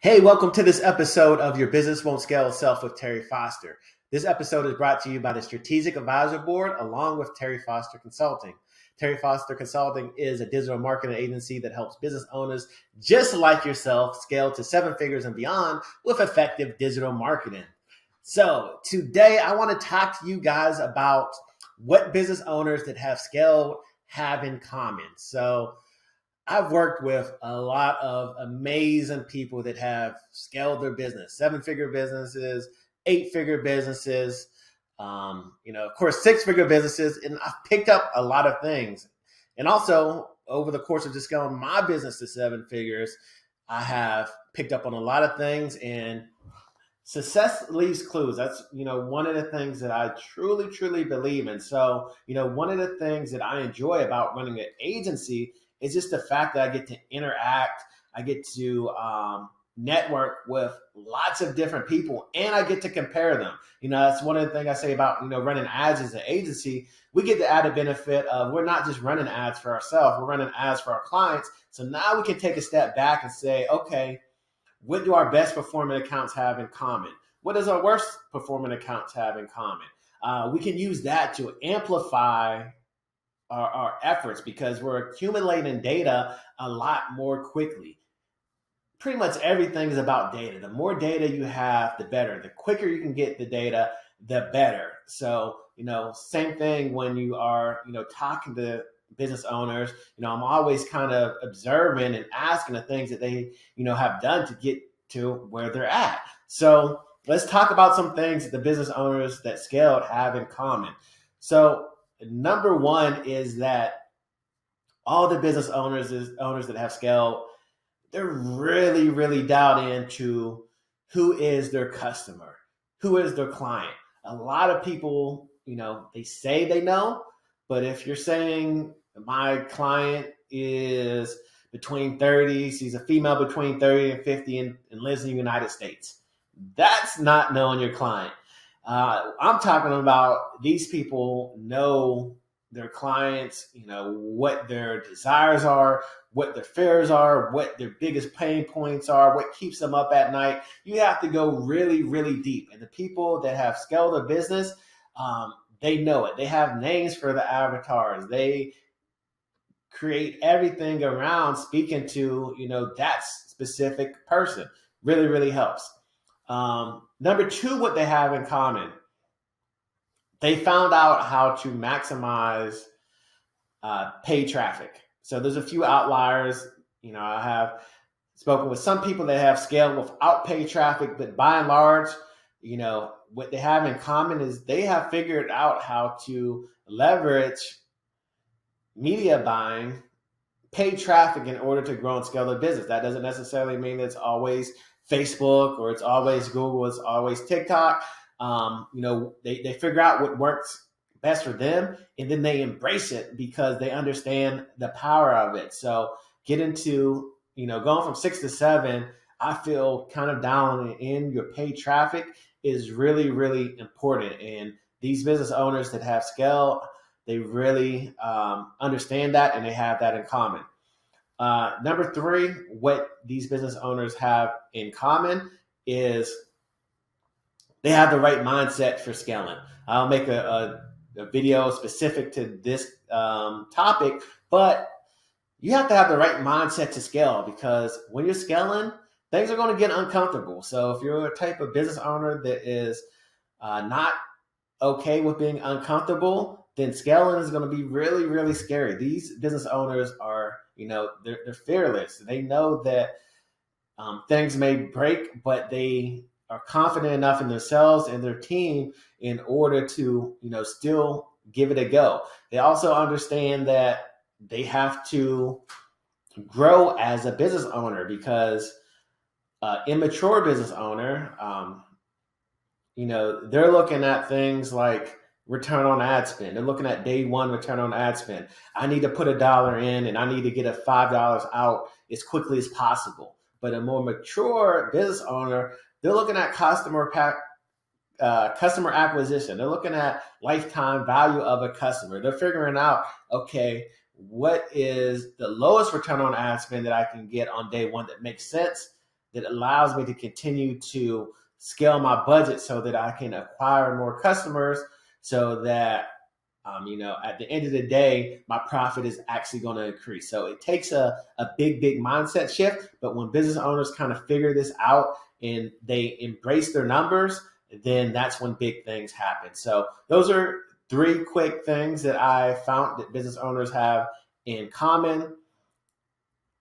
Hey, welcome to this episode of Your Business Won't Scale Itself with Terry Foster. This episode is brought to you by the Strategic Advisor Board along with Terry Foster Consulting. Terry Foster Consulting is a digital marketing agency that helps business owners just like yourself scale to seven figures and beyond with effective digital marketing. So today I want to talk to you guys about what business owners that have scaled have in common. So I've worked with a lot of amazing people that have scaled their business, seven-figure businesses, eight-figure businesses, of course, six-figure businesses, and I've picked up a lot of things. And also, over the course of just scaling my business to seven figures, I have picked up on a lot of things, and success leaves clues. That's, one of the things that I truly, truly believe in. So, one of the things that I enjoy about running an agency is just the fact that I get to interact. I get to network with lots of different people, and I get to compare them. That's one of the things I say about, running ads as an agency. We get the added benefit of we're not just running ads for ourselves, we're running ads for our clients. So now we can take a step back and say, okay, what do our best performing accounts have in common? What does our worst performing accounts have in common? We can use that to amplify our efforts because we're accumulating data a lot more quickly. Pretty much everything is about data. The more data you have, the better. The quicker you can get the data, the better. So, same thing when you are, talking to business owners, I'm always kind of observing and asking the things that they, have done to get to where they're at. So let's talk about some things that the business owners that scaled have in common. So number one is that all the business owners that have scaled, they're really, really dialed into who is their customer, who is their client. A lot of people, they say they know, but if you're saying my client is between 30, she's a female between 30 and 50 and lives in the United States, that's not knowing your client. I'm talking about these people know their clients, what their desires are, what their fears are, what their biggest pain points are, what keeps them up at night. You have to go really, really deep. And the people that have scaled a business, they know it. They have names for the avatars. They create everything around speaking to, that specific person. Really, really helps. Number two, what they have in common, they found out how to maximize paid traffic. So there's a few outliers. I have spoken with some people that have scaled without paid traffic, but by and large, what they have in common is they have figured out how to leverage media buying, paid traffic in order to grow and scale their business. That doesn't necessarily mean it's always Facebook or it's always Google, it's always TikTok. They figure out what works best for them, and then they embrace it because they understand the power of it. So get into, going from 6 to 7, I feel kind of down in your paid traffic is really, really important. And these business owners that have scale, they really understand that, and they have that in common. Number three, what these business owners have in common is they have the right mindset for scaling. I'll make a video specific to this topic, but you have to have the right mindset to scale because when you're scaling, things are going to get uncomfortable. So if you're a type of business owner that is not okay with being uncomfortable, then scaling is going to be really, really scary. These business owners are, they're fearless. They know that things may break, but they are confident enough in themselves and their team in order to, still give it a go. They also understand that they have to grow as a business owner because immature business owner, they're looking at things like return on ad spend. They're looking at day one return on ad spend. I need to put $1 in and I need to get a $5 out as quickly as possible. But a more mature business owner, they're looking at customer acquisition. They're looking at lifetime value of a customer. They're figuring out, okay, what is the lowest return on ad spend that I can get on day one that makes sense, that allows me to continue to scale my budget so that I can acquire more customers so that at the end of the day, my profit is actually going to increase. So it takes a big mindset shift. But when business owners kind of figure this out and they embrace their numbers, then that's when big things happen. So those are 3 quick things that I found that business owners have in common.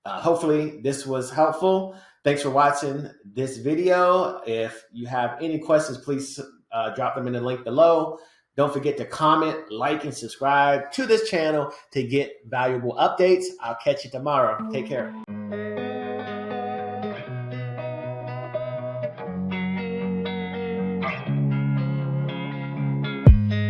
Hopefully this was helpful. Thanks for watching this video. If you have any questions, please drop them in the link below. Don't forget to comment, like, and subscribe to this channel to get valuable updates. I'll catch you tomorrow. Take care.